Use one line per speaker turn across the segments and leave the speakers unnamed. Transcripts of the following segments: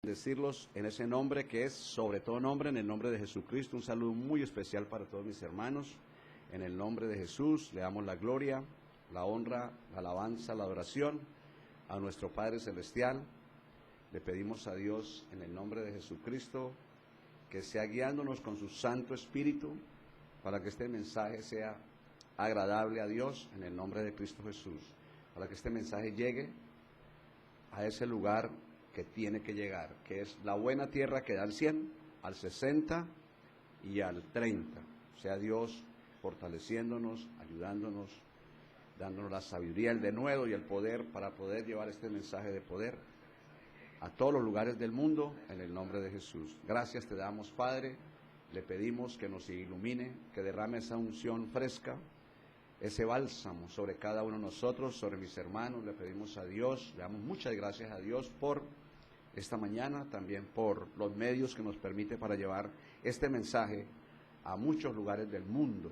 Decirlos en ese nombre que es sobre todo nombre, en el nombre de Jesucristo. Un saludo muy especial para todos mis hermanos. En el nombre de Jesús le damos la gloria, la honra, la alabanza, la adoración a nuestro Padre Celestial. Le pedimos a Dios en el nombre de Jesucristo que sea guiándonos con su Santo Espíritu para que este mensaje sea agradable a Dios en el nombre de Cristo Jesús. Para que este mensaje llegue a ese lugar que tiene que llegar, que es la buena tierra que da al 100, al 60 y al 30. Sea Dios fortaleciéndonos, ayudándonos, dándonos la sabiduría, el denuedo y el poder para poder llevar este mensaje de poder a todos los lugares del mundo en el nombre de Jesús. Gracias te damos, Padre. Le pedimos que nos ilumine, que derrame esa unción fresca, ese bálsamo sobre cada uno de nosotros, sobre mis hermanos. Le pedimos a Dios, le damos muchas gracias a Dios por esta mañana, también por los medios que nos permite para llevar este mensaje a muchos lugares del mundo.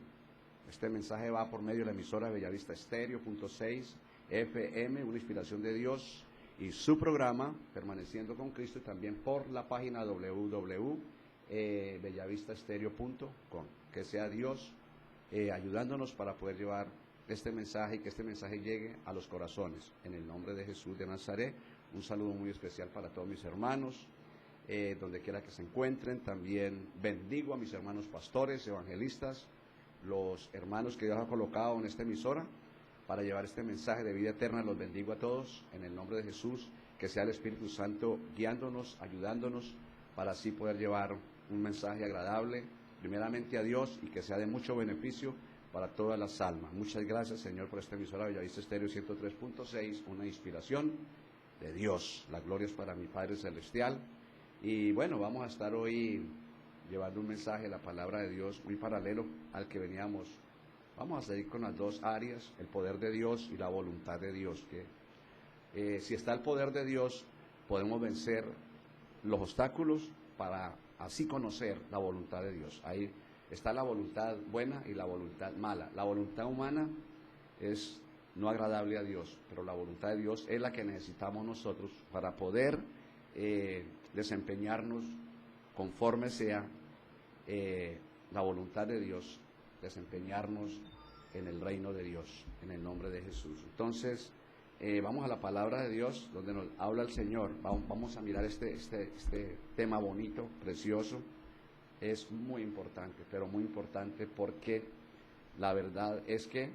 Este mensaje va por medio de la emisora Bellavista Estéreo, .6 FM, una inspiración de Dios, y su programa, Permaneciendo con Cristo, y también por la página www.bellavistaestereo.com. Que sea Dios ayudándonos para poder llevar este mensaje y que este mensaje llegue a los corazones. En el nombre de Jesús de Nazaret, un saludo muy especial para todos mis hermanos, donde quiera que se encuentren. También bendigo a mis hermanos pastores, evangelistas, los hermanos que Dios ha colocado en esta emisora para llevar este mensaje de vida eterna. Los bendigo a todos en el nombre de Jesús, que sea el Espíritu Santo guiándonos, ayudándonos, para así poder llevar un mensaje agradable, primeramente a Dios, y que sea de mucho beneficio para todas las almas. Muchas gracias, Señor, por esta emisora Bellavista Estéreo 103.6, una inspiración de Dios. La gloria es para mi Padre Celestial. Y bueno, vamos a estar hoy llevando un mensaje, la palabra de Dios, muy paralelo al que veníamos. Vamos a seguir con las dos áreas, el poder de Dios y la voluntad de Dios. Que si está el poder de Dios, podemos vencer los obstáculos para así conocer la voluntad de Dios. Ahí está la voluntad buena y la voluntad mala. La voluntad humana es no agradable a Dios, pero la voluntad de Dios es la que necesitamos nosotros para poder desempeñarnos conforme sea la voluntad de Dios, desempeñarnos en el reino de Dios, en el nombre de Jesús. Entonces, vamos a la palabra de Dios, donde nos habla el Señor. Vamos a mirar este tema bonito, precioso. Es muy importante, pero muy importante, porque la verdad es que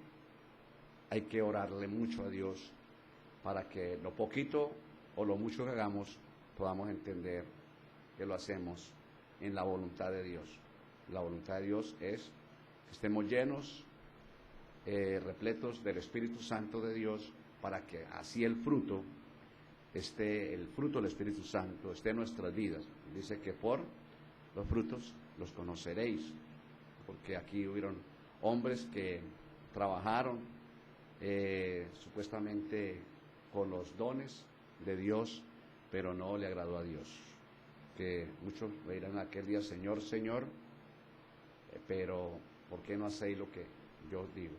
hay que orarle mucho a Dios para que lo poquito o lo mucho que hagamos podamos entender que lo hacemos en la voluntad de Dios. La voluntad de Dios es que estemos llenos, repletos del Espíritu Santo de Dios, para que así el fruto del Espíritu Santo esté en nuestras vidas. Dice que por los frutos los conoceréis, porque aquí hubieron hombres que trabajaron supuestamente con los dones de Dios, pero no le agradó a Dios. Que muchos me dirán aquel día: Señor, Señor, pero ¿por qué no hacéis lo que yo os digo?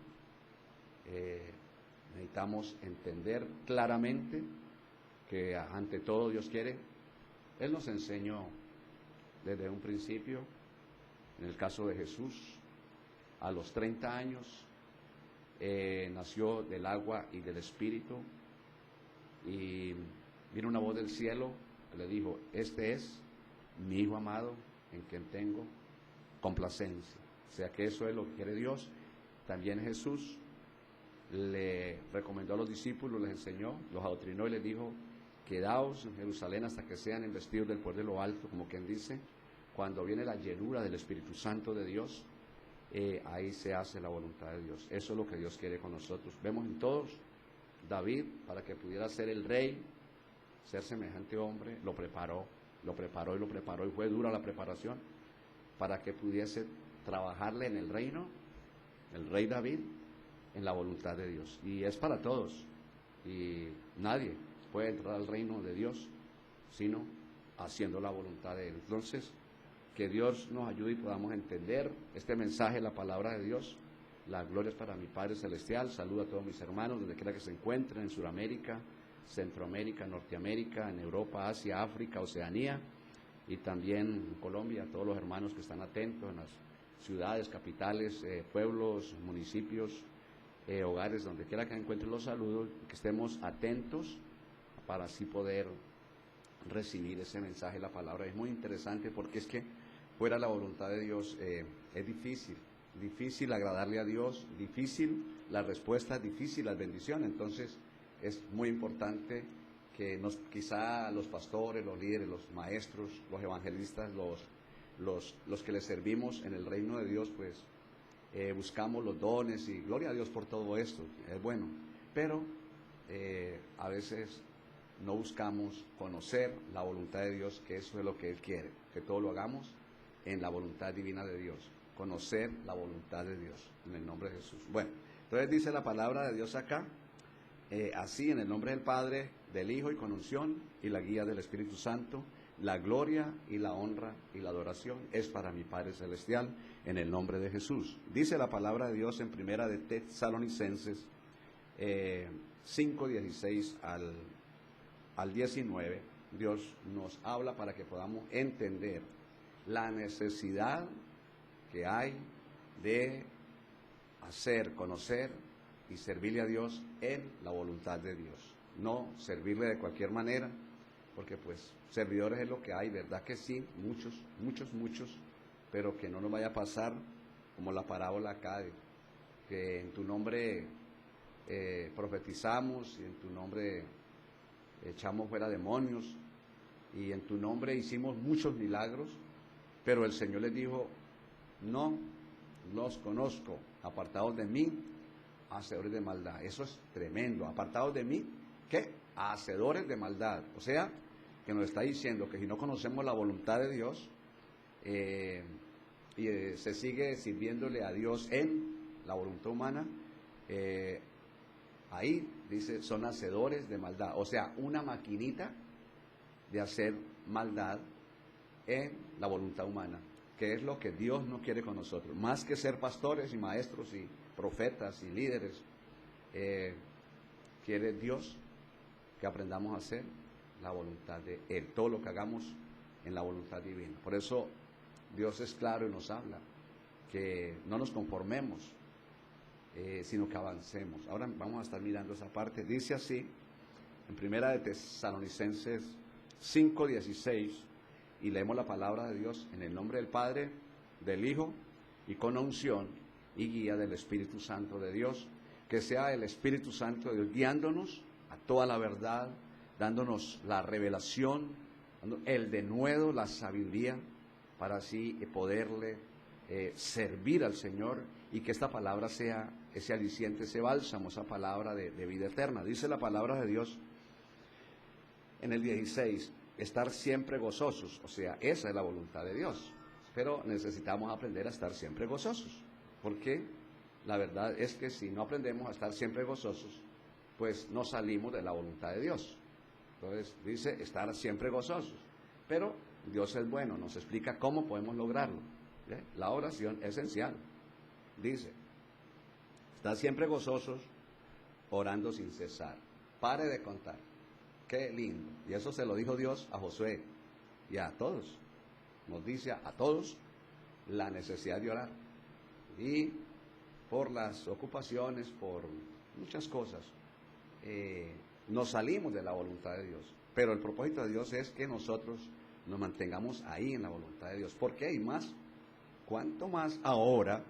Necesitamos entender claramente que ante todo Dios quiere. Él nos enseñó desde un principio, en el caso de Jesús, a los 30 años, nació del agua y del Espíritu, y vino una voz del cielo que le dijo: este es mi Hijo amado, en quien tengo complacencia. O sea que eso es lo que quiere Dios. También Jesús le recomendó a los discípulos, les enseñó, los adoctrinó y les dijo: quedaos en Jerusalén hasta que sean investidos del poder de lo alto, como quien dice, cuando viene la llenura del Espíritu Santo de Dios, ahí se hace la voluntad de Dios. Eso es lo que Dios quiere con nosotros. Vemos en todos, David, para que pudiera ser el rey, ser semejante hombre, lo preparó, y fue dura la preparación, para que pudiese trabajarle en el reino, el rey David, en la voluntad de Dios. Y es para todos, y nadie puede entrar al reino de Dios sino haciendo la voluntad de Él. Entonces, que Dios nos ayude y podamos entender este mensaje, la palabra de Dios. La gloria es para mi Padre Celestial. Saludo a todos mis hermanos, donde quiera que se encuentren, en Sudamérica, Centroamérica, Norteamérica, en Europa, Asia, África, Oceanía, y también en Colombia, a todos los hermanos que están atentos en las ciudades, capitales, pueblos, municipios, hogares, donde quiera que encuentren los saludos, que estemos atentos para así poder recibir ese mensaje, la palabra. Es muy interesante porque es que fuera la voluntad de Dios es difícil agradarle a Dios, difícil la respuesta, difícil las bendiciones. Entonces es muy importante que quizá los pastores, los líderes, los maestros, los evangelistas, los que les servimos en el reino de Dios, pues buscamos los dones, y gloria a Dios por todo esto, es bueno, pero a veces no buscamos conocer la voluntad de Dios, que eso es lo que Él quiere, que todo lo hagamos en la voluntad divina de Dios, conocer la voluntad de Dios, en el nombre de Jesús. Bueno, entonces dice la palabra de Dios acá, así en el nombre del Padre, del Hijo y con unción y la guía del Espíritu Santo, la gloria y la honra y la adoración es para mi Padre Celestial, en el nombre de Jesús. Dice la palabra de Dios en primera de Tesalonicenses 5:16 al 19, Dios nos habla para que podamos entender la necesidad que hay de hacer, conocer y servirle a Dios en la voluntad de Dios. No servirle de cualquier manera, porque pues servidores es lo que hay, ¿verdad que sí? Muchos, pero que no nos vaya a pasar como la parábola acá, que en tu nombre profetizamos y en tu nombre echamos fuera demonios y en tu nombre hicimos muchos milagros, pero el Señor les dijo, no los conozco, apartados de mí, hacedores de maldad. Eso es tremendo, apartados de mí, ¿qué? Hacedores de maldad. O sea, que nos está diciendo que si no conocemos la voluntad de Dios y se sigue sirviéndole a Dios en la voluntad humana, ahí dice, son hacedores de maldad. O sea, una maquinita de hacer maldad en la voluntad humana, que es lo que Dios no quiere con nosotros. Más que ser pastores y maestros y profetas y líderes, quiere Dios que aprendamos a hacer la voluntad de Él, todo lo que hagamos en la voluntad divina. Por eso Dios es claro y nos habla que no nos conformemos, sino que avancemos. Ahora vamos a estar mirando esa parte. Dice así en primera de Tesalonicenses 5:16, y leemos la palabra de Dios en el nombre del Padre, del Hijo y con unción y guía del Espíritu Santo de Dios. Que sea el Espíritu Santo de Dios guiándonos a toda la verdad, dándonos la revelación, el denuedo, la sabiduría, para así poderle servir al Señor, y que esta palabra sea ese aliciente, ese bálsamo, esa palabra de vida eterna. Dice la palabra de Dios en el 16, estar siempre gozosos. O sea, esa es la voluntad de Dios, pero necesitamos aprender a estar siempre gozosos, porque la verdad es que si no aprendemos a estar siempre gozosos, pues no salimos de la voluntad de Dios. Entonces dice estar siempre gozosos, pero Dios es bueno, nos explica cómo podemos lograrlo. ¿Ve? La oración es esencial. Dice, estar siempre gozosos, orando sin cesar. Pare de contar. Qué lindo. Y eso se lo dijo Dios a Josué y a todos. Nos dice a todos la necesidad de orar. Y por las ocupaciones, por muchas cosas, nos salimos de la voluntad de Dios. Pero el propósito de Dios es que nosotros nos mantengamos ahí en la voluntad de Dios. ¿Por qué? Y más, cuanto más ahora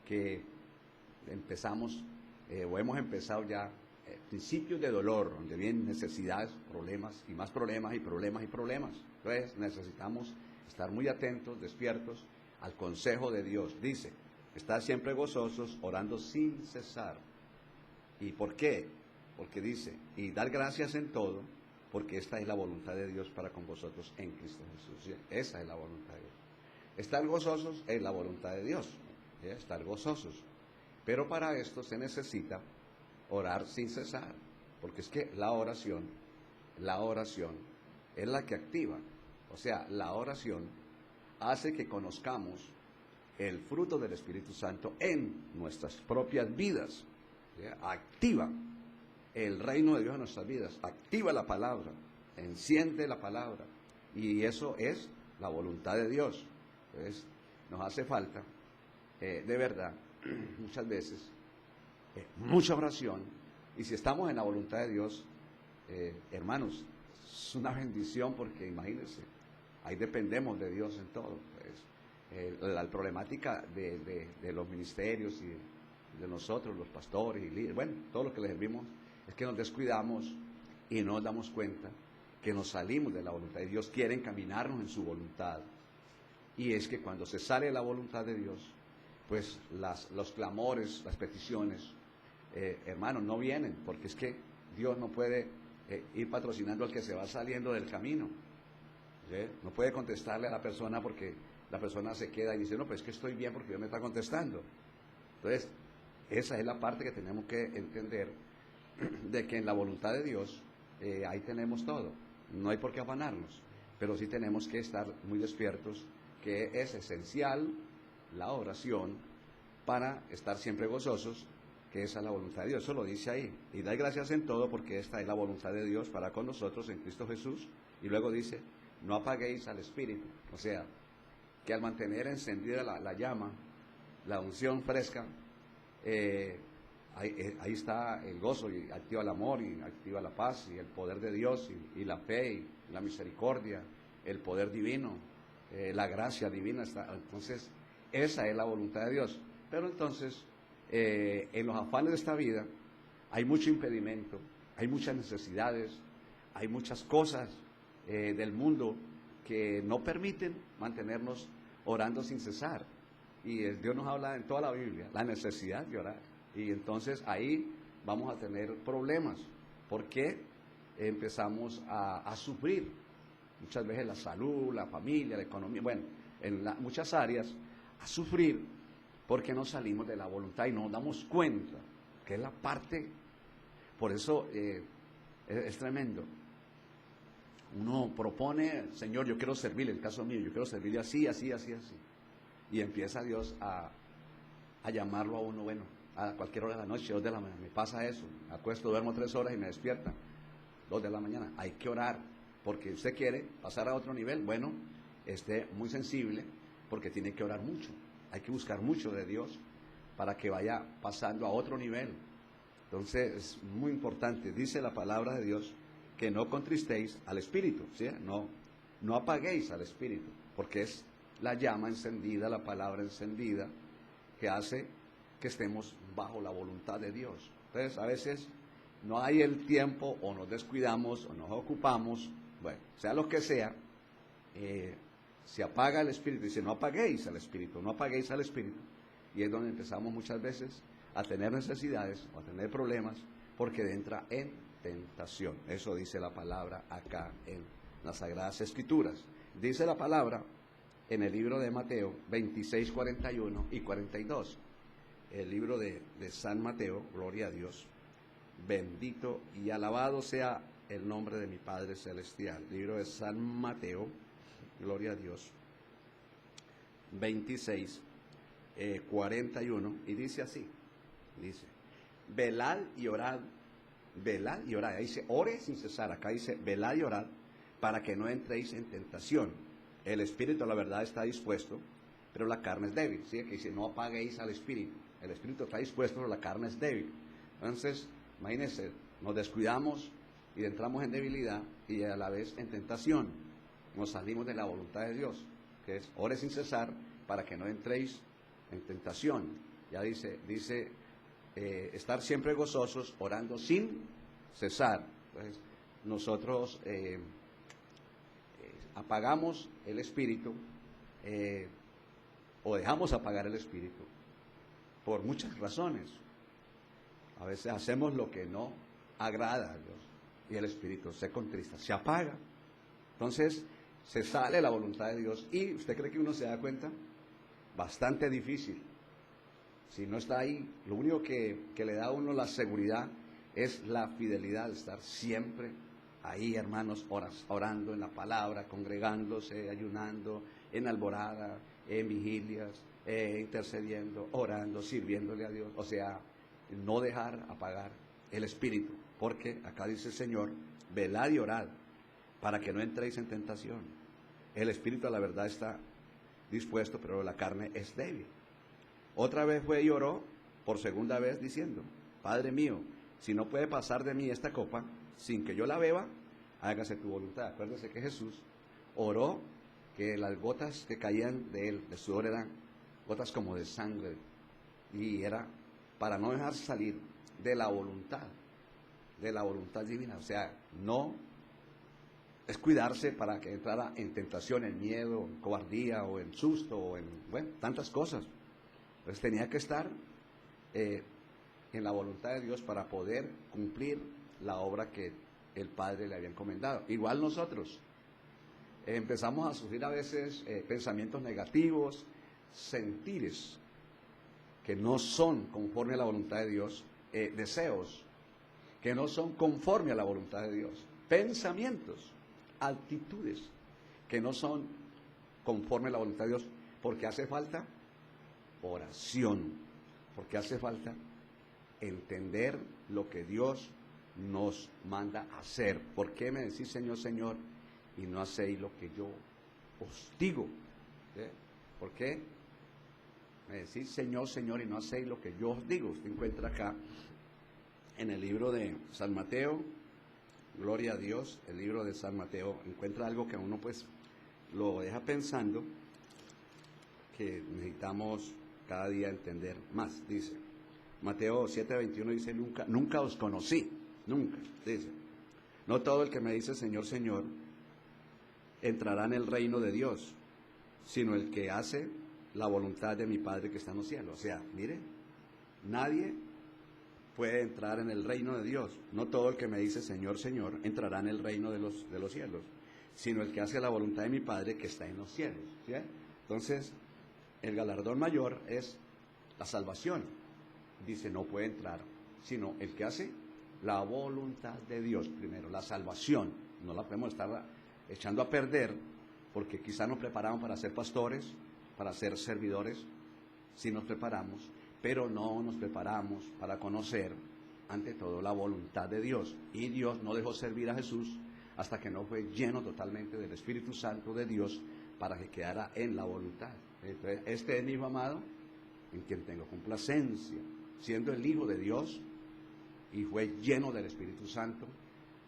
que empezamos, o hemos empezado ya, principios de dolor, donde vienen necesidades, problemas, y más problemas, y problemas, y problemas. Entonces necesitamos estar muy atentos, despiertos al consejo de Dios. Dice, estar siempre gozosos, orando sin cesar. ¿Y por qué? Porque dice, y dar gracias en todo, porque esta es la voluntad de Dios para con vosotros en Cristo Jesús. ¿Sí? Esa es la voluntad de Dios. Estar gozosos es la voluntad de Dios. ¿Sí? Estar gozosos. Pero para esto se necesita orar sin cesar, porque es que la oración es la que activa. O sea, la oración hace que conozcamos el fruto del Espíritu Santo en nuestras propias vidas. ¿Sí? Activa. el reino de Dios en nuestras vidas. Activa la palabra, enciende la palabra, y eso es la voluntad de Dios. Entonces, nos hace falta, de verdad, muchas veces, mucha oración, y si estamos en la voluntad de Dios, hermanos, es una bendición, porque imagínense, ahí dependemos de Dios en todo. Pues, la problemática de los ministerios y de nosotros, los pastores y líderes, bueno, todo lo que les servimos, es que nos descuidamos y no nos damos cuenta que nos salimos de la voluntad de Dios. Quiere encaminarnos en su voluntad, y es que cuando se sale de la voluntad de Dios, pues los clamores, las peticiones, hermanos, no vienen, porque es que Dios no puede ir patrocinando al que se va saliendo del camino. ¿Sí? No puede contestarle a la persona, porque la persona se queda y dice, no, pues es que estoy bien porque Dios me está contestando. Entonces, esa es la parte que tenemos que entender, de que en la voluntad de Dios, ahí tenemos todo. No hay por qué afanarnos, pero sí tenemos que estar muy despiertos, que es esencial la oración para estar siempre gozosos, que esa es la voluntad de Dios. Eso lo dice ahí. Y da gracias en todo, porque esta es la voluntad de Dios para con nosotros en Cristo Jesús. Y luego dice, no apaguéis al Espíritu. O sea, que al mantener encendida la llama, la unción fresca, ahí está el gozo, y activa el amor, y activa la paz, y el poder de Dios, y la fe, y la misericordia, el poder divino, la gracia divina está. Entonces, esa es la voluntad de Dios. Pero entonces, en los afanes de esta vida, hay mucho impedimento, hay muchas necesidades, hay muchas cosas del mundo que no permiten mantenernos orando sin cesar. Y Dios nos habla en toda la Biblia, la necesidad de orar. Y entonces ahí vamos a tener problemas, porque empezamos a sufrir muchas veces la salud, la familia, la economía, bueno, en muchas áreas, a sufrir porque no salimos de la voluntad y no nos damos cuenta que es la parte. Por eso es tremendo. Uno propone, Señor, yo quiero servirle, el caso mío, yo quiero servirle así, así, así, así. Y empieza Dios a llamarlo a uno, bueno, a cualquier hora de la noche, 2 de la mañana, me pasa eso, me acuesto, duermo 3 horas y me despiertan, 2 de la mañana. Hay que orar, porque usted quiere pasar a otro nivel. Bueno, esté muy sensible, porque tiene que orar mucho, hay que buscar mucho de Dios para que vaya pasando a otro nivel. Entonces es muy importante, dice la palabra de Dios, que no contristéis al Espíritu, ¿sí? No apaguéis al Espíritu, porque es la llama encendida, la palabra encendida, que hace que estemos bajo la voluntad de Dios. Entonces, a veces no hay el tiempo, o nos descuidamos, o nos ocupamos, bueno, sea lo que sea, se apaga el Espíritu. Dice, no apaguéis al Espíritu, no apaguéis al Espíritu. Y es donde empezamos muchas veces a tener necesidades, o a tener problemas, porque entra en tentación. Eso dice la palabra acá en las Sagradas Escrituras. Dice la palabra en el libro de Mateo 26, 41 y 42. El libro de San Mateo, gloria a Dios, bendito y alabado sea el nombre de mi Padre Celestial. Libro de San Mateo, gloria a Dios, 26, 41, y dice así, dice, velad y orad, ahí dice, ore sin cesar, acá dice, velad y orad, para que no entréis en tentación. El espíritu, la verdad, está dispuesto, pero la carne es débil. ¿Sí? Que dice, no apaguéis al espíritu. El espíritu está dispuesto, pero la carne es débil. Entonces, imagínense, nos descuidamos y entramos en debilidad y a la vez en tentación. Nos salimos de la voluntad de Dios, que es ore sin cesar para que no entréis en tentación. Ya dice estar siempre gozosos, orando sin cesar. Entonces, nosotros apagamos el espíritu, o dejamos apagar el espíritu por muchas razones. A veces hacemos lo que no agrada a Dios y el espíritu se contrista, se apaga. Entonces se sale la voluntad de Dios. ¿Y usted cree que uno se da cuenta? Bastante difícil. Si no está ahí, lo único que le da a uno la seguridad es la fidelidad de estar siempre ahí, hermanos, orando en la palabra, congregándose, ayunando, en alborada, en vigilias, intercediendo, orando, sirviéndole a Dios. O sea, no dejar apagar el espíritu. porque acá dice el Señor, velad y orad, para que no entréis en tentación. El espíritu a la verdad está dispuesto, pero la carne es débil. Otra vez fue y oró por segunda vez diciendo, Padre mío, si no puede pasar de mí esta copa sin que yo la beba, hágase tu voluntad. Acuérdense que Jesús oró que las gotas que caían de él, de sudor, eran gotas como de sangre, y era para no dejar salir de la voluntad divina. O sea, no es cuidarse para que entrara en tentación, en miedo, en cobardía, o en susto, o en, bueno, tantas cosas. Entonces tenía que estar en la voluntad de Dios para poder cumplir la obra que el Padre le había encomendado. Igual nosotros empezamos a sufrir a veces pensamientos negativos, sentires que no son conforme a la voluntad de Dios, deseos que no son conforme a la voluntad de Dios, pensamientos, actitudes que no son conforme a la voluntad de Dios, porque hace falta oración, porque hace falta entender lo que Dios nos manda hacer. ¿Por qué me decís Señor, Señor, y no hacéis lo que yo os digo? ¿Por qué me decís Señor, Señor, y no hacéis lo que yo os digo? Usted encuentra acá en el libro de San Mateo, gloria a Dios, el libro de San Mateo, encuentra algo que a uno pues lo deja pensando, que necesitamos cada día entender más. Dice Mateo 7:21, dice, nunca os conocí, nunca, dice, no todo el que me dice Señor, Señor, entrará en el reino de Dios, sino el que hace la voluntad de mi Padre que está en los cielos. O sea, mire, nadie puede entrar en el reino de Dios. No todo el que me dice Señor, Señor, entrará en el reino de los cielos, sino el que hace la voluntad de mi Padre que está en los cielos. ¿Sí? Entonces, el galardón mayor es la salvación. Dice, no puede entrar, sino el que hace la voluntad de Dios primero, la salvación. No la podemos estar echando a perder, porque quizá nos preparamos para ser pastores, para ser servidores, si nos preparamos, pero no nos preparamos para conocer, ante todo, la voluntad de Dios. Y Dios no dejó servir a Jesús hasta que no fue lleno totalmente del Espíritu Santo de Dios para que quedara en la voluntad. Entonces, este es mi Hijo amado, en quien tengo complacencia, siendo el Hijo de Dios, y fue lleno del Espíritu Santo,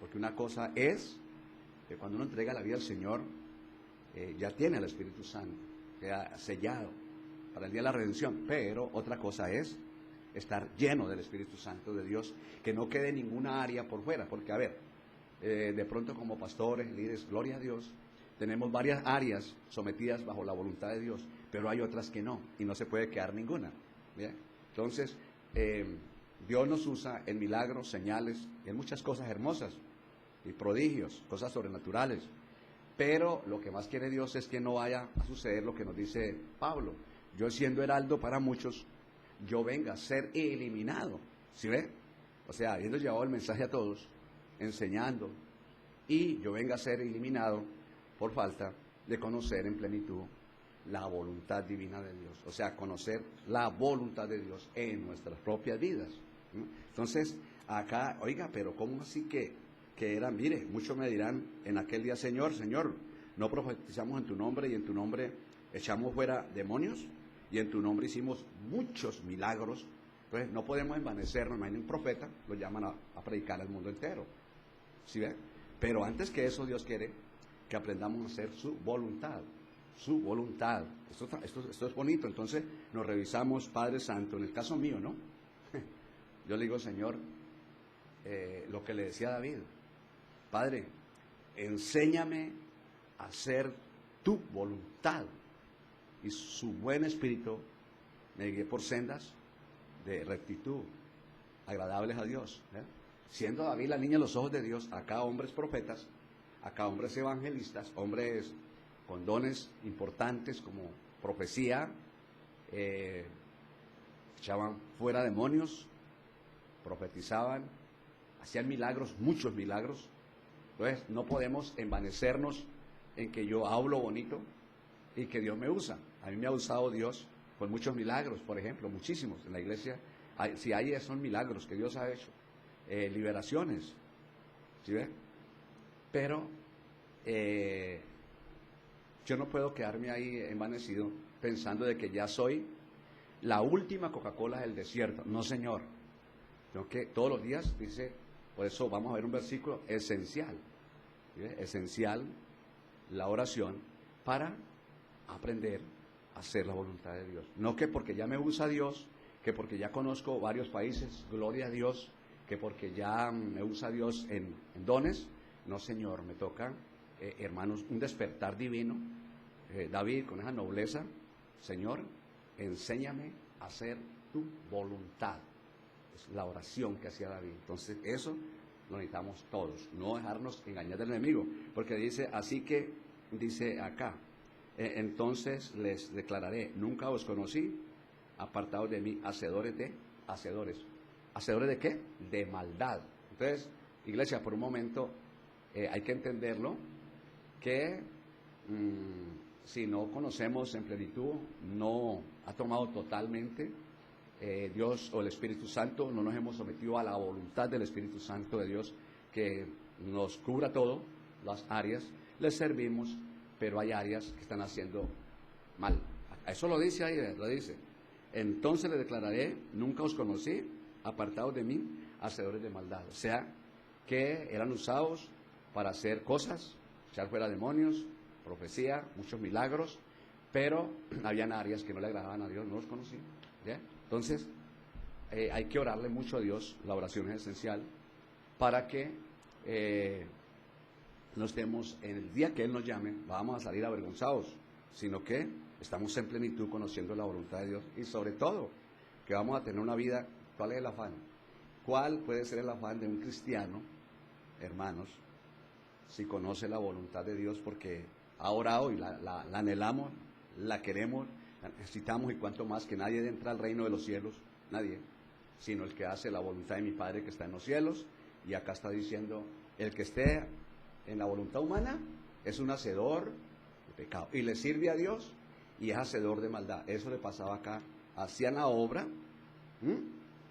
porque una cosa es que cuando uno entrega la vida al Señor, ya tiene el Espíritu Santo, queda sellado para el día de la redención, pero otra cosa es estar lleno del Espíritu Santo de Dios, que no quede ninguna área por fuera, porque a ver, de pronto como pastores, líderes, gloria a Dios, tenemos varias áreas sometidas bajo la voluntad de Dios, pero hay otras que no, y no se puede quedar ninguna. ¿Bien? Entonces, Dios nos usa en milagros, señales, en muchas cosas hermosas y prodigios, cosas sobrenaturales, pero lo que más quiere Dios es que no vaya a suceder lo que nos dice Pablo: yo siendo heraldo para muchos, yo venga a ser eliminado. ¿Sí ve? O sea, habiendo llevado el mensaje a todos, enseñando, y yo venga a ser eliminado por falta de conocer en plenitud la voluntad divina de Dios. O sea, conocer la voluntad de Dios en nuestras propias vidas. Entonces, acá, oiga, pero ¿cómo así que eran? Mire, muchos me dirán en aquel día, Señor, Señor, no profetizamos en tu nombre, y en tu nombre echamos fuera demonios, y en tu nombre hicimos muchos milagros. Entonces, no podemos envanecernos. Imagínate, un profeta lo llaman a predicar al mundo entero. ¿Sí ve? Pero antes que eso, Dios quiere que aprendamos a hacer su voluntad. Su voluntad. Esto es bonito. Entonces nos revisamos, Padre Santo, en el caso mío, ¿no? Yo le digo, Señor, lo que le decía a David: Padre, enséñame a hacer tu voluntad. Y su buen espíritu me guíe por sendas de rectitud, agradables a Dios. Siendo David la niña de los ojos de Dios, acá hombres profetas, acá hombres evangelistas, hombres con dones importantes como profecía, echaban fuera demonios, profetizaban, hacían milagros, muchos milagros. Entonces no podemos envanecernos en que yo hablo bonito y que Dios me usa. A mí me ha usado Dios con muchos milagros, por ejemplo, muchísimos en la iglesia. Si hay, son milagros que Dios ha hecho. liberaciones, ¿sí ve? Pero yo no puedo quedarme ahí envanecido pensando de que ya soy la última Coca-Cola del desierto. No, señor. Tengo que todos los días, dice, por eso vamos a ver un versículo esencial, ¿sí? Esencial la oración para aprender a hacer la voluntad de Dios. No que porque ya me usa Dios, que porque ya conozco varios países, gloria a Dios, que porque ya me usa Dios en dones. No, señor, me toca, hermanos, un despertar divino. David, con esa nobleza, Señor, enséñame a hacer tu voluntad. Es la oración que hacía David. Entonces, eso lo necesitamos todos, no dejarnos engañar del enemigo, porque dice, así que, dice acá, entonces les declararé, nunca os conocí, apartados de mí, hacedores de, hacedores de qué? De maldad. Entonces, iglesia, por un momento, hay que entenderlo, que si no conocemos en plenitud, no ha tomado totalmente Dios o el Espíritu Santo, no nos hemos sometido a la voluntad del Espíritu Santo de Dios, que nos cubra todo, las áreas, les servimos, pero hay áreas que están haciendo mal. Eso lo dice ahí, lo dice. Entonces le declararé, nunca os conocí, apartados de mí, hacedores de maldad. O sea, que eran usados para hacer cosas, echar fuera demonios, profecía, muchos milagros, pero habían áreas que no le agradaban a Dios, no los conocí. ¿Ya? Entonces, hay que orarle mucho a Dios, la oración es esencial, para que no estemos, en el día que Él nos llame, vamos a salir avergonzados, sino que estamos en plenitud conociendo la voluntad de Dios, y sobre todo, que vamos a tener una vida. ¿Cuál es el afán? ¿Cuál puede ser el afán de un cristiano, hermanos, si conoce la voluntad de Dios? Porque ha orado y la anhelamos, la queremos, la necesitamos, y cuanto más que nadie entra al reino de los cielos, nadie, sino el que hace la voluntad de mi Padre que está en los cielos. Y acá está diciendo, el que esté en la voluntad humana es un hacedor de pecado, y le sirve a Dios y es hacedor de maldad. Eso le pasaba acá, hacían la obra,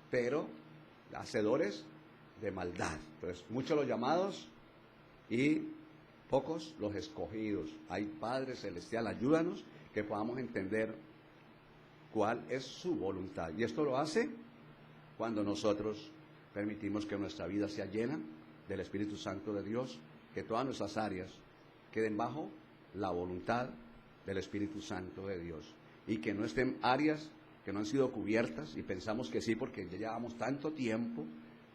pero hacedores de maldad. Entonces, muchos los llamados y pocos los escogidos. Ay, Padre Celestial, ayúdanos que podamos entender cuál es su voluntad. Y esto lo hace cuando nosotros permitimos que nuestra vida sea llena del Espíritu Santo de Dios, que todas nuestras áreas queden bajo la voluntad del Espíritu Santo de Dios, y que no estén áreas que no han sido cubiertas y pensamos que sí, porque ya llevamos tanto tiempo,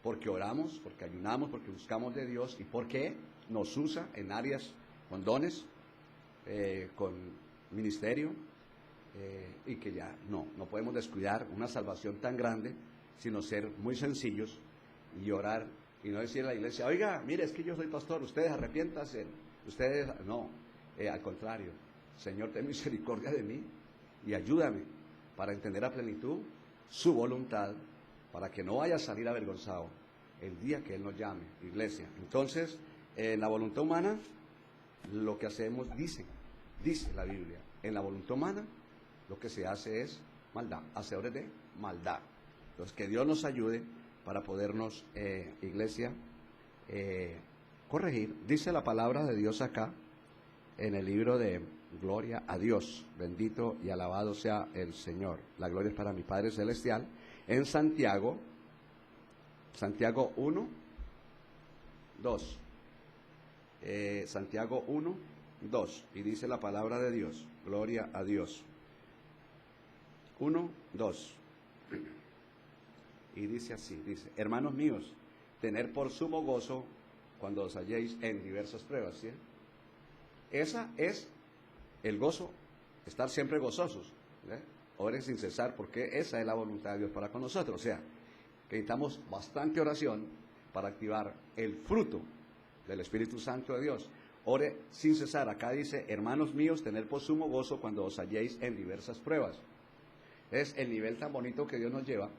porque oramos, porque ayunamos, porque buscamos de Dios, y porque nos usa en áreas con dones, con ministerio, y que ya no podemos descuidar una salvación tan grande, sino ser muy sencillos y orar, y no decir a la iglesia, oiga, mire, es que yo soy pastor, ustedes arrepiéntanse, ustedes, no, al contrario, Señor, ten misericordia de mí y ayúdame para entender a plenitud su voluntad, para que no vaya a salir avergonzado el día que Él nos llame, iglesia. Entonces, en la voluntad humana, lo que hacemos, dice la Biblia, en la voluntad humana, lo que se hace es maldad, hacedores de maldad. Entonces, que Dios nos ayude para podernos, iglesia, corregir. Dice la palabra de Dios acá, en el libro de Gloria a Dios, bendito y alabado sea el Señor. La gloria es para mi Padre Celestial. En Santiago 1, 2. Santiago 1, 2. Y dice la palabra de Dios, gloria a Dios. 1, 2. Y dice así, dice, hermanos míos, tener por sumo gozo cuando os halléis en diversas pruebas, ¿sí? Esa es el gozo, estar siempre gozosos, ¿eh? Oren sin cesar, porque esa es la voluntad de Dios para con nosotros. O sea, que necesitamos bastante oración para activar el fruto del Espíritu Santo de Dios. Ore sin cesar. Acá dice, hermanos míos, tener por sumo gozo cuando os halléis en diversas pruebas. Es el nivel tan bonito que Dios nos lleva,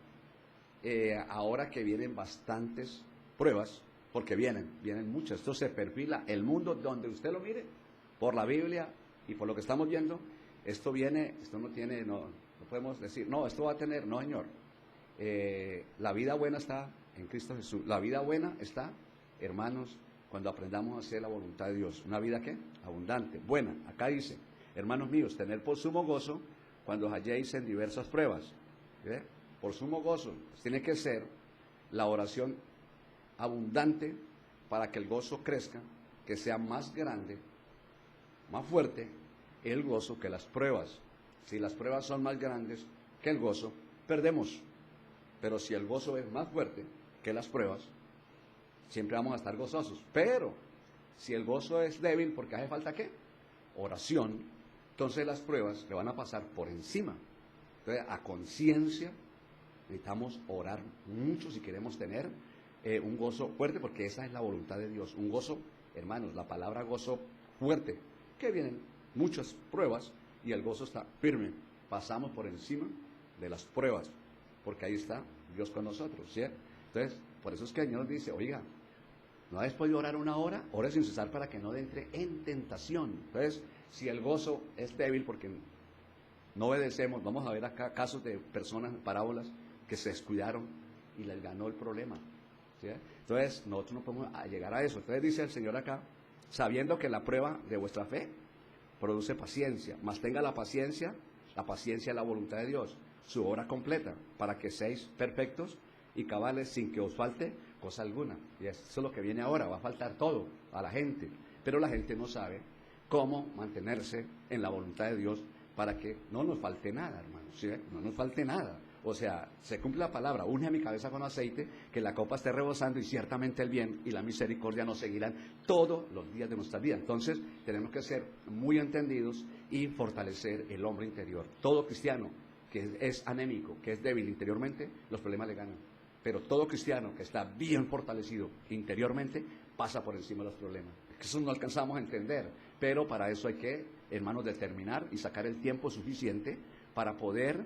ahora que vienen bastantes pruebas, porque vienen muchas. Esto se perfila, el mundo donde usted lo mire, por la Biblia y por lo que estamos viendo, esto viene, esto no podemos decir, no, esto va a tener, no, Señor. La vida buena está en Cristo Jesús. La vida buena está, hermanos, cuando aprendamos a hacer la voluntad de Dios. ¿Una vida qué? Abundante, buena. Acá dice, hermanos míos, tener por sumo gozo cuando os halléis en diversas pruebas. ¿Ve? Por sumo gozo. Tiene que ser la oración abundante para que el gozo crezca, que sea más grande, más fuerte el gozo que las pruebas. Si las pruebas son más grandes que el gozo, perdemos. Pero si el gozo es más fuerte que las pruebas, siempre vamos a estar gozosos. Pero si el gozo es débil, porque hace falta ¿qué? Oración, entonces las pruebas le van a pasar por encima. Entonces, a conciencia, necesitamos orar mucho si queremos tener un gozo fuerte, porque esa es la voluntad de Dios. Un gozo, hermanos, la palabra gozo fuerte, que vienen muchas pruebas y el gozo está firme. Pasamos por encima de las pruebas, porque ahí está Dios con nosotros, ¿sí? Entonces, por eso es que el Señor dice, oiga, ¿no habéis podido orar una hora? Ore sin cesar para que no entre en tentación. Entonces, si el gozo es débil porque no obedecemos, vamos a ver acá casos de personas, parábolas, que se descuidaron y les ganó el problema, ¿sí? Entonces, nosotros no podemos llegar a eso. Entonces dice el Señor acá, sabiendo que la prueba de vuestra fe produce paciencia, mas tenga la paciencia es la voluntad de Dios, su obra completa, para que seáis perfectos y cabales sin que os falte cosa alguna. Y eso es lo que viene ahora, va a faltar todo a la gente, pero la gente no sabe cómo mantenerse en la voluntad de Dios para que no nos falte nada, hermanos, ¿sí? No nos falte nada. O sea, se cumple la palabra, une a mi cabeza con aceite, que la copa esté rebosando y ciertamente el bien y la misericordia nos seguirán todos los días de nuestra vida. Entonces, tenemos que ser muy entendidos y fortalecer el hombre interior. Todo cristiano que es anémico, que es débil interiormente, los problemas le ganan. Pero todo cristiano que está bien fortalecido interiormente, pasa por encima de los problemas. Eso no alcanzamos a entender, pero para eso hay que, hermanos, determinar y sacar el tiempo suficiente para poder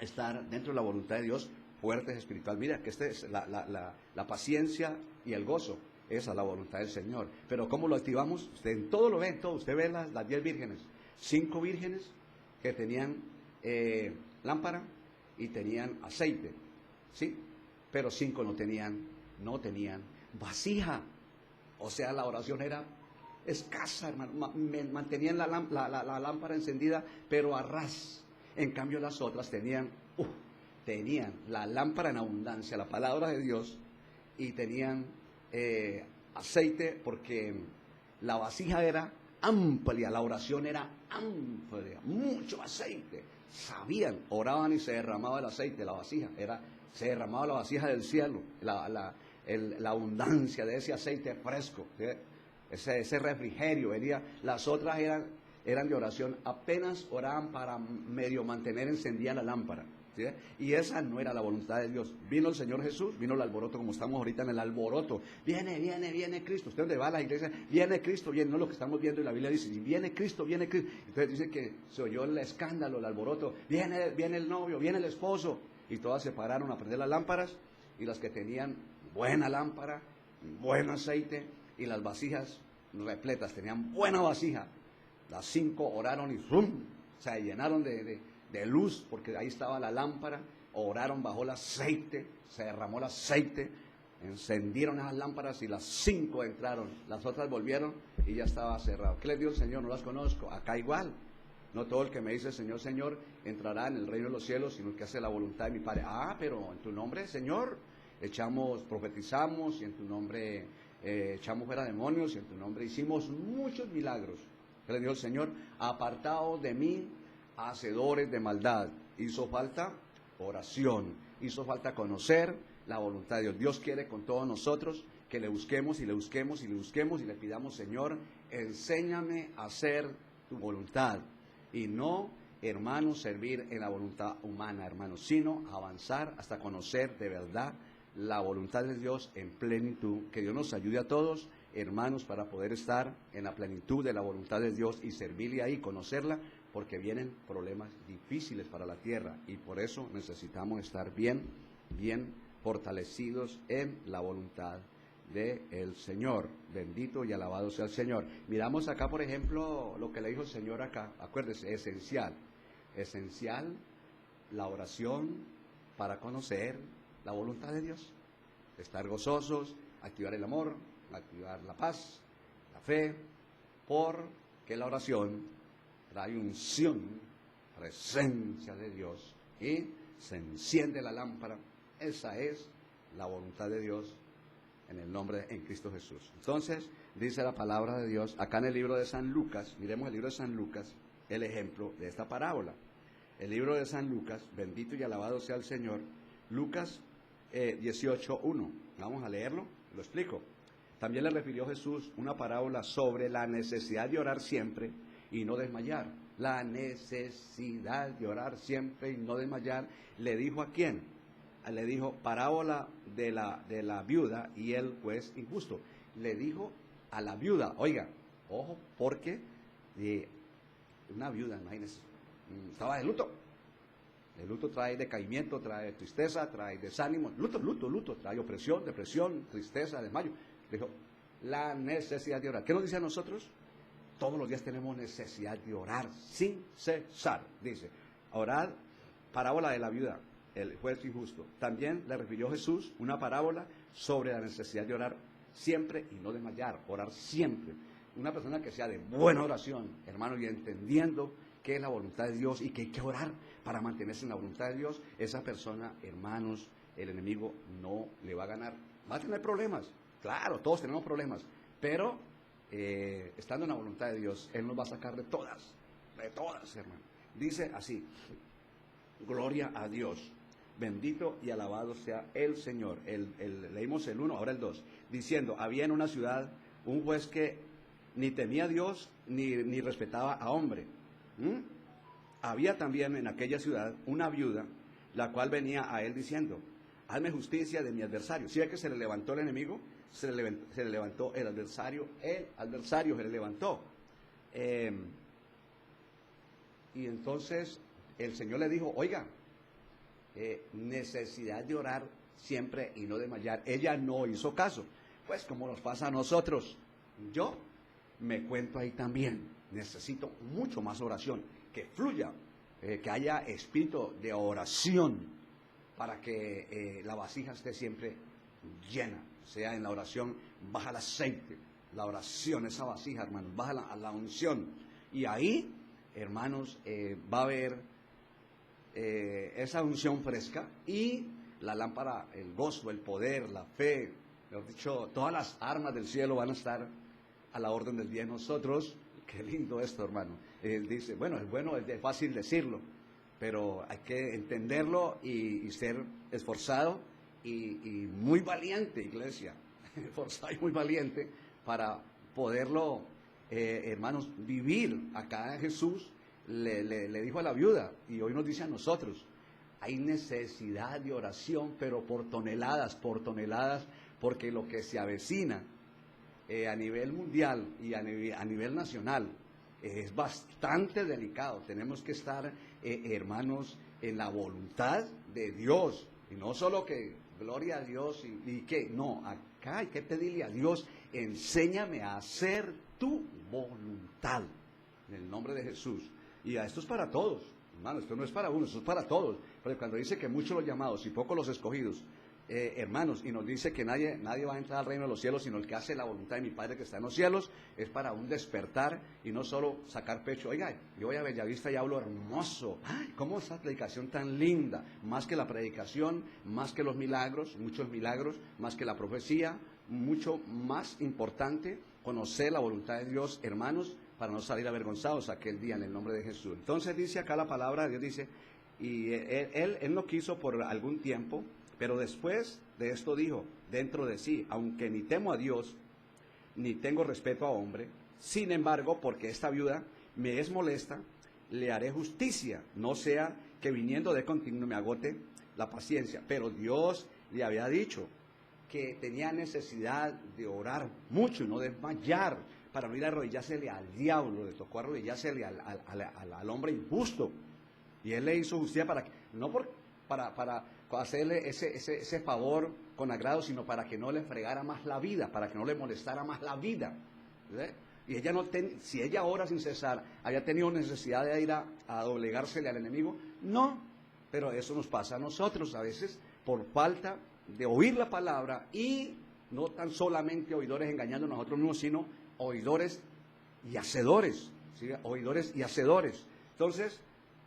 estar dentro de la voluntad de Dios, fuertes espiritual. Mira, que es la paciencia y el gozo, esa es la voluntad del Señor. Pero ¿cómo lo activamos? Usted en todo lo ve, en todo. Usted ve las 10 vírgenes, 5 vírgenes que tenían lámpara y tenían aceite, ¿sí? Pero 5 no tenían vasija. O sea, la oración era escasa, hermano. Mantenían la lámpara encendida, pero a ras. En cambio las otras tenían la lámpara en abundancia, la palabra de Dios, y tenían aceite, porque la vasija era amplia, la oración era amplia, mucho aceite. Sabían, oraban y se derramaba el aceite, la vasija, se derramaba la vasija del cielo, la abundancia de ese aceite fresco, ¿sí? ese refrigerio venía. Las otras eran de oración, apenas oraban para medio mantener encendida la lámpara, ¿sí? Y esa no era la voluntad de Dios. Vino el Señor Jesús, vino el alboroto, como estamos ahorita en el alboroto. Viene Cristo. Usted donde va a la iglesia, viene Cristo, viene, no lo que estamos viendo, y la Biblia dice, viene Cristo, viene Cristo. Entonces dice que se oyó el escándalo, el alboroto, viene el novio, viene el esposo. Y todas se pararon a prender las lámparas, y las que tenían buena lámpara, buen aceite, y las vasijas repletas, tenían buena vasija. Las 5 oraron y ¡rum! Se llenaron de luz, porque ahí estaba la lámpara. Oraron, bajó el aceite, se derramó el aceite, encendieron esas lámparas y las 5 entraron. Las otras volvieron y ya estaba cerrado. ¿Qué les dio el Señor? No las conozco. Acá igual. No todo el que me dice Señor, Señor, entrará en el reino de los cielos, sino el que hace la voluntad de mi Padre. Pero en tu nombre, Señor, profetizamos, y en tu nombre echamos fuera demonios, y en tu nombre hicimos muchos milagros. ¿Qué le dijo el Señor? Apartaos de mí, hacedores de maldad. Hizo falta oración, hizo falta conocer la voluntad de Dios. Dios quiere con todos nosotros que le busquemos y le busquemos y le busquemos y le pidamos, Señor, enséñame a hacer tu voluntad. Y no, hermanos, servir en la voluntad humana, hermanos, sino avanzar hasta conocer de verdad la voluntad de Dios en plenitud. Que Dios nos ayude a todos, hermanos, para poder estar en la plenitud de la voluntad de Dios y servirle ahí, conocerla, porque vienen problemas difíciles para la tierra, y por eso necesitamos estar bien fortalecidos en la voluntad del Señor. Bendito y alabado sea el Señor. Miramos acá, por ejemplo, lo que le dijo el Señor acá. Acuérdese, esencial la oración para conocer la voluntad de Dios. estar gozosos, activar el amor, activar la paz, la fe, porque la oración trae unción, presencia de Dios y se enciende la lámpara. Esa es la voluntad de Dios en Cristo Jesús. Entonces, dice la palabra de Dios, acá en el libro de San Lucas, miremos el libro de San Lucas, el ejemplo de esta parábola. El libro de San Lucas, bendito y alabado sea el Señor, Lucas 18:1. Vamos a leerlo, lo explico. También le refirió Jesús una parábola sobre la necesidad de orar siempre y no desmayar. La necesidad de orar siempre y no desmayar. ¿Le dijo a quién? Le dijo parábola de la viuda y el juez injusto. Le dijo a la viuda, oiga, ojo, porque una viuda, imagínense, estaba de luto. El luto trae decaimiento, trae tristeza, trae desánimo. Luto, trae opresión, depresión, tristeza, desmayo. Dijo, la necesidad de orar. ¿Qué nos dice a nosotros? Todos los días tenemos necesidad de orar sin cesar. Dice, orad, parábola de la viuda, el juez injusto. También le refirió Jesús una parábola sobre la necesidad de orar siempre y no desmayar, orar siempre. Una persona que sea de buena oración, hermano, y entendiendo qué es la voluntad de Dios y que hay que orar para mantenerse en la voluntad de Dios, esa persona, hermanos, el enemigo no le va a ganar. Va a tener problemas, claro, todos tenemos problemas, pero estando en la voluntad de Dios, Él nos va a sacar de todas, hermano. Dice así, gloria a Dios, bendito y alabado sea el Señor. Leímos el 1, ahora el 2, diciendo, había en una ciudad un juez que ni temía a Dios ni respetaba a hombre. Había también en aquella ciudad una viuda, la cual venía a él diciendo, hazme justicia de mi adversario. ¿Sí ve que se le levantó el enemigo? Se le levantó el adversario se le levantó. Y entonces el Señor le dijo, oiga, necesidad de orar siempre y no desmayar. Ella no hizo caso. Pues como nos pasa a nosotros, yo me cuento ahí también. Necesito mucho más oración, que fluya, que haya espíritu de oración para que la vasija esté siempre llena. Sea en la oración, baja el aceite, la oración, esa vasija, hermanos, baja la unción. Y ahí, hermanos, va a haber esa unción fresca y la lámpara, el gozo, el poder, la fe, mejor dicho, todas las armas del cielo van a estar a la orden del día de nosotros. Qué lindo esto, hermano. Él dice, es fácil decirlo, pero hay que entenderlo y ser esforzado y muy valiente, iglesia, esforzado y muy valiente para poderlo, hermanos, vivir. Acá Jesús le dijo a la viuda y hoy nos dice a nosotros, hay necesidad de oración, pero por toneladas, porque lo que se avecina a nivel mundial y a nivel nacional es bastante delicado. Tenemos que estar, hermanos, en la voluntad de Dios, y no solo que gloria a Dios y que no, acá hay que pedirle a Dios, enséñame a hacer tu voluntad en el nombre de Jesús. Y esto es para todos, hermanos, esto no es para uno, esto es para todos, porque cuando dice que muchos los llamados y pocos los escogidos, hermanos, y nos dice que nadie va a entrar al reino de los cielos, sino el que hace la voluntad de mi Padre que está en los cielos, es para un despertar y no solo sacar pecho. Oiga, yo voy a Bellavista y hablo hermoso. ¡Ay, cómo esa predicación tan linda! Más que la predicación, más que los milagros, muchos milagros, más que la profecía, mucho más importante conocer la voluntad de Dios, hermanos, para no salir avergonzados aquel día en el nombre de Jesús. Entonces dice acá la palabra de Dios, dice, y él no quiso por algún tiempo, pero después de esto dijo dentro de sí, aunque ni temo a Dios, ni tengo respeto a hombre, sin embargo, porque esta viuda me es molesta, le haré justicia, no sea que viniendo de continuo me agote la paciencia. Pero Dios le había dicho que tenía necesidad de orar mucho y no desmayar, para no ir a arrodillársele al diablo. Le tocó arrodillársele al hombre injusto. Y él le hizo justicia para hacerle ese favor con agrado, sino para que no le fregara más la vida, para que no le molestara más la vida. ¿Ve? Y ella si ella ora sin cesar, había tenido necesidad de ir a doblegársele al enemigo, no, pero eso nos pasa a nosotros a veces por falta de oír la palabra y no tan solamente oidores engañando a nosotros mismos, sino oidores y hacedores, ¿sí? Oidores y hacedores. Entonces,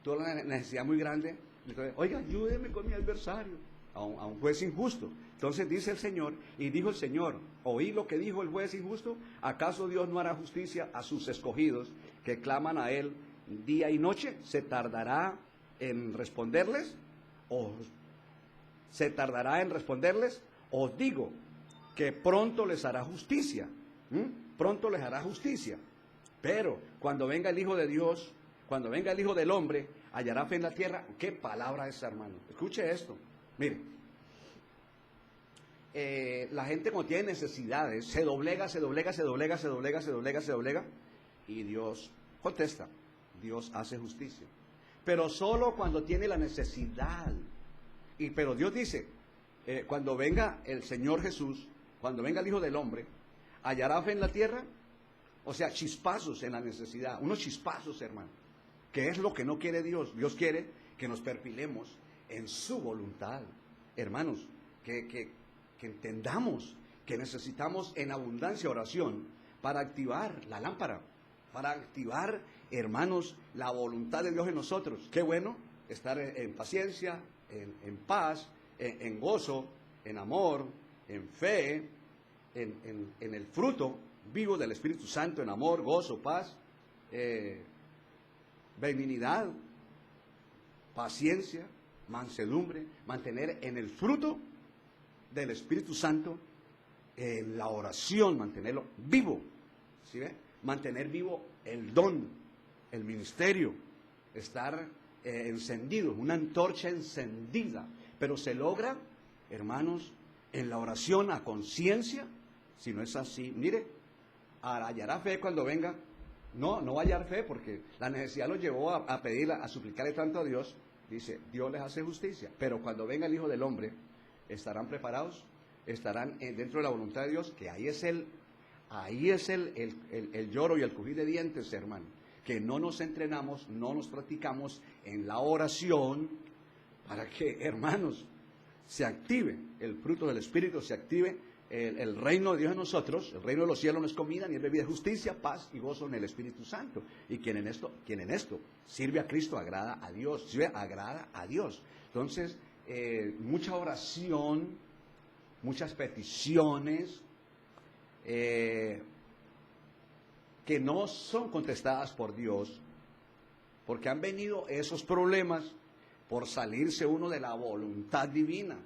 tuvo una necesidad muy grande. Entonces, oiga, ayúdeme con mi adversario, a un juez injusto. Entonces dice el Señor, y dijo el Señor, oí lo que dijo el juez injusto, ¿acaso Dios no hará justicia a sus escogidos que claman a Él día y noche? ¿Se tardará en responderles? ¿O se tardará en responderles? Os digo que pronto les hará justicia, pronto les hará justicia. Pero cuando venga el Hijo de Dios, cuando venga el Hijo del Hombre, hallará fe en la tierra. ¿Qué palabra es, hermano? Escuche esto. Mire, la gente cuando tiene necesidades, se doblega, y Dios contesta. Dios hace justicia. Pero solo cuando tiene la necesidad. Pero Dios dice, cuando venga el Señor Jesús, cuando venga el Hijo del Hombre, hallará fe en la tierra. O sea, chispazos en la necesidad, unos chispazos, hermano. ¿Qué es lo que no quiere Dios? Dios quiere que nos perfilemos en su voluntad. Hermanos, que entendamos que necesitamos en abundancia oración para activar la lámpara, para activar, hermanos, la voluntad de Dios en nosotros. Qué bueno estar en paciencia, en paz, en gozo, en amor, en fe, en el fruto vivo del Espíritu Santo, en amor, gozo, paz, benignidad, paciencia, mansedumbre, mantener en el fruto del Espíritu Santo, en la oración, mantenerlo vivo, ¿sí ve? Mantener vivo el don, el ministerio, estar encendido, una antorcha encendida, pero se logra, hermanos, en la oración a conciencia. Si no es así, mire, hallará fe cuando venga. No va a hallar fe porque la necesidad lo llevó a pedir, a suplicarle tanto a Dios. Dice, Dios les hace justicia, pero cuando venga el Hijo del Hombre, estarán preparados, estarán dentro de la voluntad de Dios, que ahí es el lloro y el crujir de dientes, hermano, que no nos entrenamos, no nos practicamos en la oración, para que, hermanos, se active el fruto del Espíritu, se active el reino de Dios en nosotros. El reino de los cielos no es comida ni es bebida, justicia, paz y gozo en el Espíritu Santo. Y quien en esto sirve a Cristo, agrada a Dios, agrada a Dios. Entonces, mucha oración, muchas peticiones que no son contestadas por Dios, porque han venido esos problemas por salirse uno de la voluntad divina.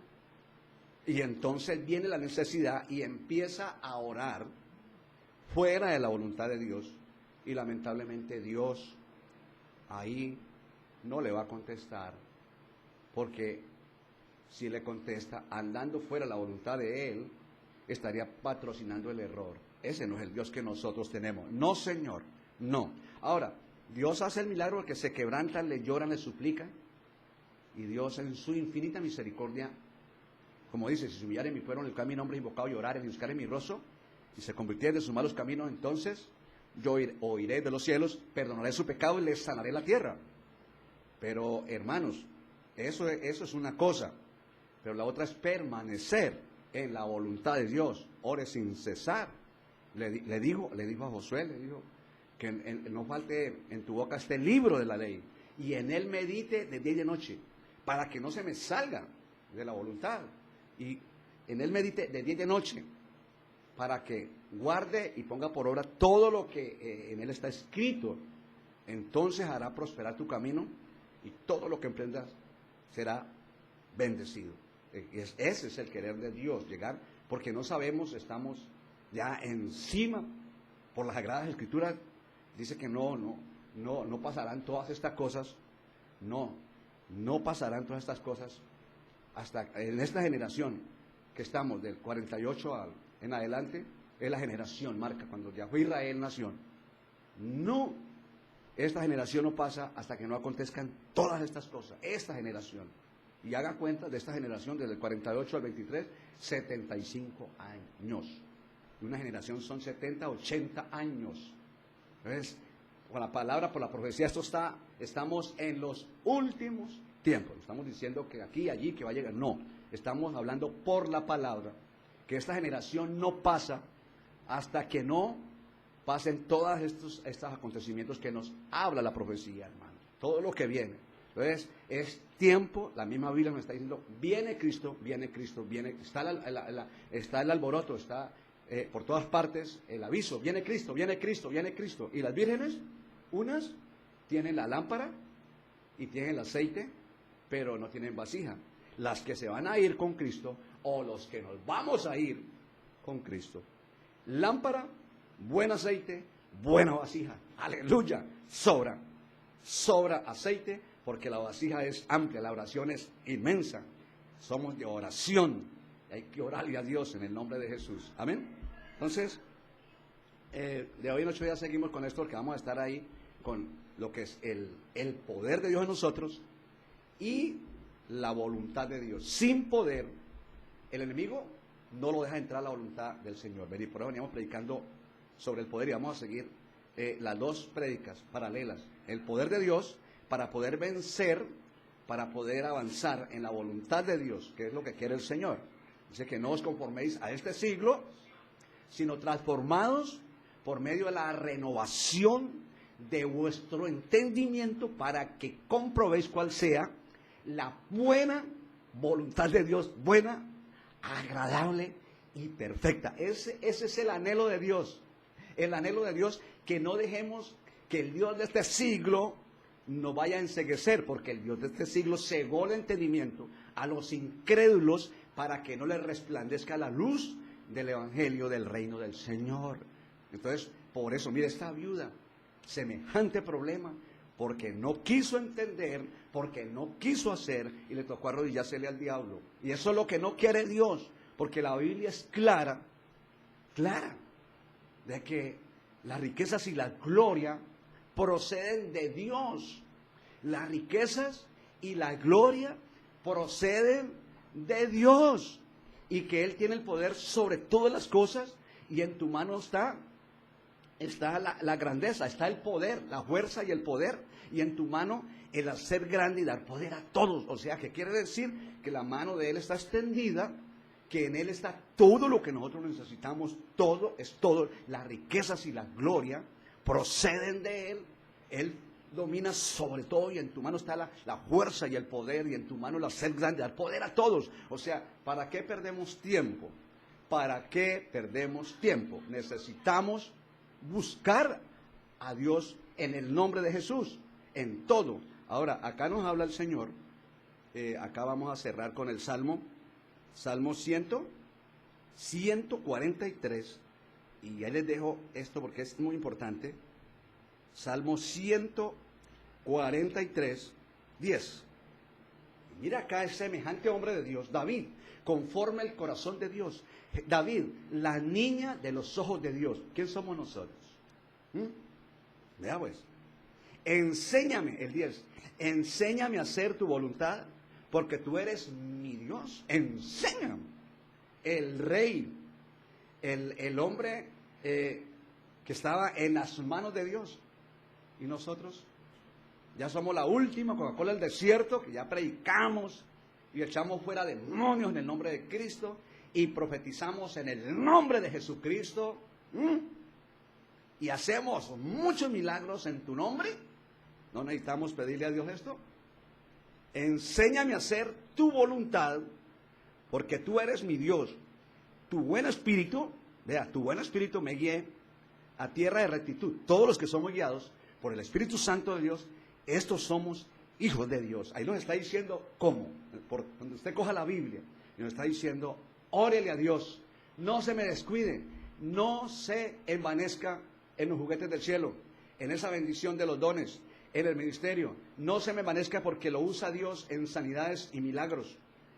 Y entonces viene la necesidad y empieza a orar fuera de la voluntad de Dios. Y lamentablemente Dios ahí no le va a contestar, porque si le contesta andando fuera de la voluntad de Él, estaría patrocinando el error. Ese no es el Dios que nosotros tenemos. No, Señor, no. Ahora, Dios hace el milagro que se quebrantan, le lloran, le suplican, y Dios en su infinita misericordia, como dice, si se humillare mi pueblo en el cual mi nombre es invocado, y orare y buscare mi rostro, y se convirtiere de sus malos caminos, entonces yo oiré de los cielos, perdonaré su pecado y les sanaré la tierra. Pero, hermanos, eso es una cosa, pero la otra es permanecer en la voluntad de Dios. Ore sin cesar. Le dijo a Josué, le dijo que no falte en tu boca este libro de la ley, y en él medite de día y de noche, para que no se me salga de la voluntad. Y en él medite de día y de noche, para que guarde y ponga por obra todo lo que en él está escrito. Entonces hará prosperar tu camino, y todo lo que emprendas será bendecido. Ese es el querer de Dios, llegar, porque no sabemos, estamos ya encima por las Sagradas Escrituras. Dice que no pasarán todas estas cosas, no pasarán todas estas cosas hasta en esta generación que estamos del 48 en adelante. Es la generación marca, cuando ya fue Israel nación. No, esta generación no pasa hasta que no acontezcan todas estas cosas, esta generación. Y hagan cuenta de esta generación desde el 48 al 23, 75 años. Y una generación son 70, 80 años. Entonces, por la palabra, por la profecía, estamos en los últimos tiempo. No estamos diciendo que aquí, allí, que va a llegar. No, estamos hablando por la palabra, que esta generación no pasa hasta que no pasen todos estos acontecimientos que nos habla la profecía, hermano. Todo lo que viene. Entonces, es tiempo, la misma Biblia nos está diciendo, viene Cristo, viene Cristo, viene, está el alboroto, está por todas partes el aviso, viene Cristo, viene Cristo, viene Cristo. Y las vírgenes, unas tienen la lámpara y tienen el aceite, pero no tienen vasija. Las que se van a ir con Cristo, o los que nos vamos a ir con Cristo. Lámpara, buen aceite, buena vasija. Aleluya, sobra aceite, porque la vasija es amplia, la oración es inmensa. Somos de oración, hay que orarle a Dios en el nombre de Jesús. Amén. Entonces, de hoy en 8 días seguimos con esto, porque vamos a estar ahí con lo que es el poder de Dios en nosotros y la voluntad de Dios. Sin poder, el enemigo no lo deja entrar a la voluntad del Señor. Por eso veníamos predicando sobre el poder y vamos a seguir las dos prédicas paralelas. El poder de Dios para poder vencer, para poder avanzar en la voluntad de Dios, que es lo que quiere el Señor. Dice que no os conforméis a este siglo, sino transformados por medio de la renovación de vuestro entendimiento, para que comprobéis cuál sea la buena voluntad de Dios, buena, agradable y perfecta. Ese es el anhelo de Dios. El anhelo de Dios, que no dejemos que el Dios de este siglo nos vaya a enceguecer, porque el Dios de este siglo cegó el entendimiento a los incrédulos para que no les resplandezca la luz del evangelio del reino del Señor. Entonces, por eso, mire, esta viuda, semejante problema, porque no quiso entender, porque no quiso hacer, y le tocó arrodillársele al diablo. Y eso es lo que no quiere Dios, porque la Biblia es clara, de que las riquezas y la gloria proceden de Dios. Las riquezas y la gloria proceden de Dios, y que Él tiene el poder sobre todas las cosas, y en tu mano está la grandeza, está el poder, la fuerza y el poder, y en tu mano el hacer grande y dar poder a todos. O sea, que quiere decir que la mano de Él está extendida, que en Él está todo lo que nosotros necesitamos, todo, las riquezas y la gloria proceden de Él. Él domina sobre todo, y en tu mano está la fuerza y el poder, y en tu mano el hacer grande, dar poder a todos. O sea, ¿para qué perdemos tiempo? ¿Para qué perdemos tiempo? Necesitamos buscar a Dios en el nombre de Jesús, en todo. Ahora, acá nos habla el Señor, acá vamos a cerrar con el Salmo 143, y ahí les dejo esto porque es muy importante. Salmo 143, 10. Mira acá, es semejante hombre de Dios, David, conforme el corazón de Dios. David, la niña de los ojos de Dios. ¿Quién somos nosotros? Vea pues. Enséñame, el 10, enséñame a hacer tu voluntad, porque tú eres mi Dios. Enséñame. El rey, el hombre que estaba en las manos de Dios. Y nosotros ya somos la última Coca-Cola del desierto, que ya predicamos y echamos fuera demonios en el nombre de Cristo, y profetizamos en el nombre de Jesucristo, y hacemos muchos milagros en tu nombre. ¿No necesitamos pedirle a Dios esto? Enséñame a hacer tu voluntad, porque tú eres mi Dios. Tu buen espíritu, vea, tu buen espíritu me guíe a tierra de rectitud. Todos los que somos guiados por el Espíritu Santo de Dios, estos somos hijos de Dios. Ahí nos está diciendo cómo. Cuando usted coja la Biblia, y nos está diciendo, órele a Dios, no se me descuide, no se envanezca en los juguetes del cielo, en esa bendición de los dones, en el ministerio. No se me envanezca porque lo usa Dios en sanidades y milagros,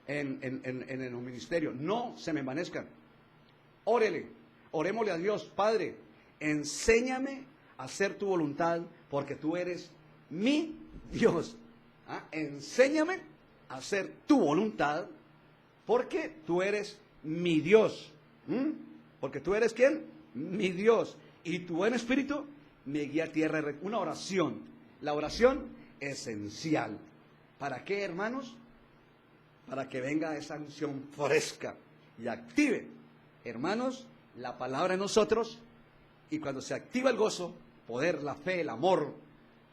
en el ministerio. No se me envanezcan. Órele, orémosle a Dios, Padre, enséñame a hacer tu voluntad, porque tú eres mi Dios. Enséñame a hacer tu voluntad, porque tú eres mi Dios. Porque tú eres ¿quién? Mi Dios. Y tu buen espíritu me guía a tierra. Una oración. La oración esencial. ¿Para qué, hermanos? Para que venga esa unción fresca y active, hermanos, la palabra en nosotros, y cuando se activa el gozo, poder, la fe, el amor,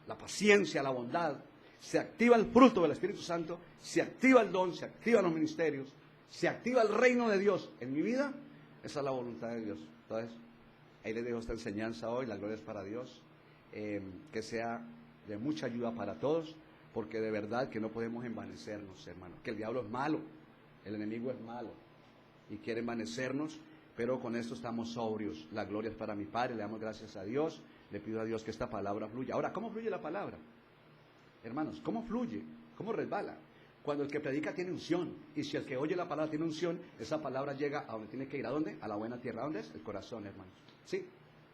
la paciencia, la bondad, se activa el fruto del Espíritu Santo, se activa el don, se activan los ministerios, se activa el reino de Dios en mi vida. Esa es la voluntad de Dios. Entonces, ahí les dejo esta enseñanza hoy, la gloria es para Dios, que sea de mucha ayuda para todos, porque de verdad que no podemos envanecernos, hermanos, que el diablo es malo, el enemigo es malo y quiere envanecernos, pero con esto estamos sobrios. La gloria es para mi Padre, le damos gracias a Dios, le pido a Dios que esta palabra fluya. Ahora, ¿cómo fluye la palabra? Hermanos, ¿cómo fluye? ¿Cómo resbala? Cuando el que predica tiene unción, y si el que oye la palabra tiene unción, esa palabra llega a donde tiene que ir. ¿A dónde? A la buena tierra. ¿A dónde es? El corazón, hermanos. Sí,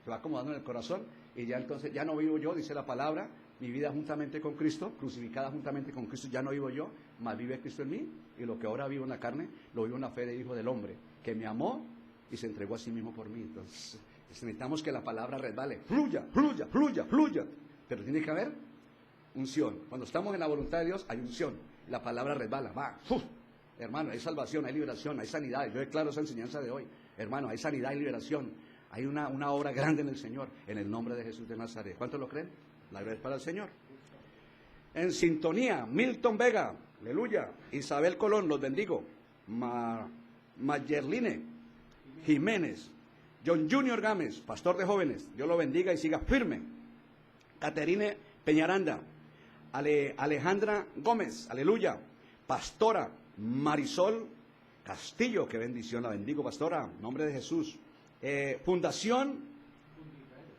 se va acomodando en el corazón, y ya entonces, ya no vivo yo, dice la palabra, mi vida juntamente con Cristo, crucificada juntamente con Cristo, ya no vivo yo, mas vive Cristo en mí, y lo que ahora vivo en la carne, lo vivo en la fe del Hijo del Hombre, que me amó y se entregó a sí mismo por mí. Entonces, necesitamos que la palabra resbale, fluya, fluya, fluya, fluya, pero tiene que haber unción. Cuando estamos en la voluntad de Dios, hay unción, la palabra resbala, va, hermano, hay salvación, hay liberación, hay sanidad. Yo declaro esa enseñanza de hoy, hermano, hay sanidad y liberación, hay una obra grande en el Señor, en el nombre de Jesús de Nazaret. ¿Cuántos lo creen? La gloria es para el Señor. En sintonía, Milton Vega, aleluya. Isabel Colón, los bendigo. Mayerline Jiménez, John Junior Gámez, pastor de jóvenes, Dios lo bendiga y siga firme. Caterine Peñaranda, Alejandra Gómez, aleluya. Pastora Marisol Castillo, qué bendición, la bendigo, pastora, en nombre de Jesús. Fundación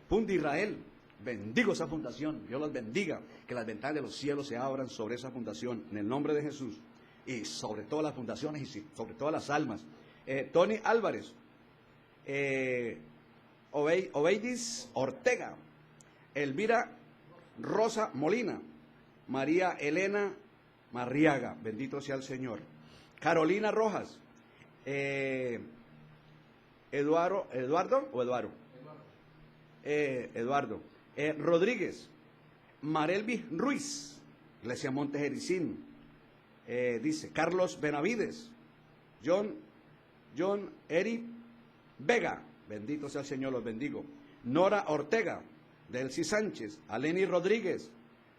Funda Israel, bendigo esa fundación, Dios los bendiga, que las ventanas de los cielos se abran sobre esa fundación, en el nombre de Jesús, y sobre todas las fundaciones y sobre todas las almas. Tony Álvarez, Obeidis Ortega, Elvira Rosa Molina, María Elena Marriaga, bendito sea el Señor. Carolina Rojas, Eduardo Rodríguez, Marelvis Ruiz, Iglesia Monte Jericín, dice Carlos Benavides, John Eri Vega, bendito sea el Señor, los bendigo. Nora Ortega, Delcy Sánchez, Aleni Rodríguez,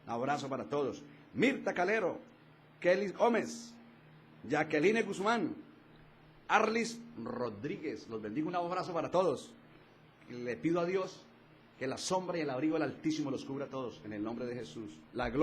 un abrazo para todos. Mirta Calero, Kelly Gómez, Jacqueline Guzmán, Arlis Rodríguez, los bendigo, un abrazo para todos. Le pido a Dios que la sombra y el abrigo del Altísimo los cubra a todos, en el nombre de Jesús. La gloria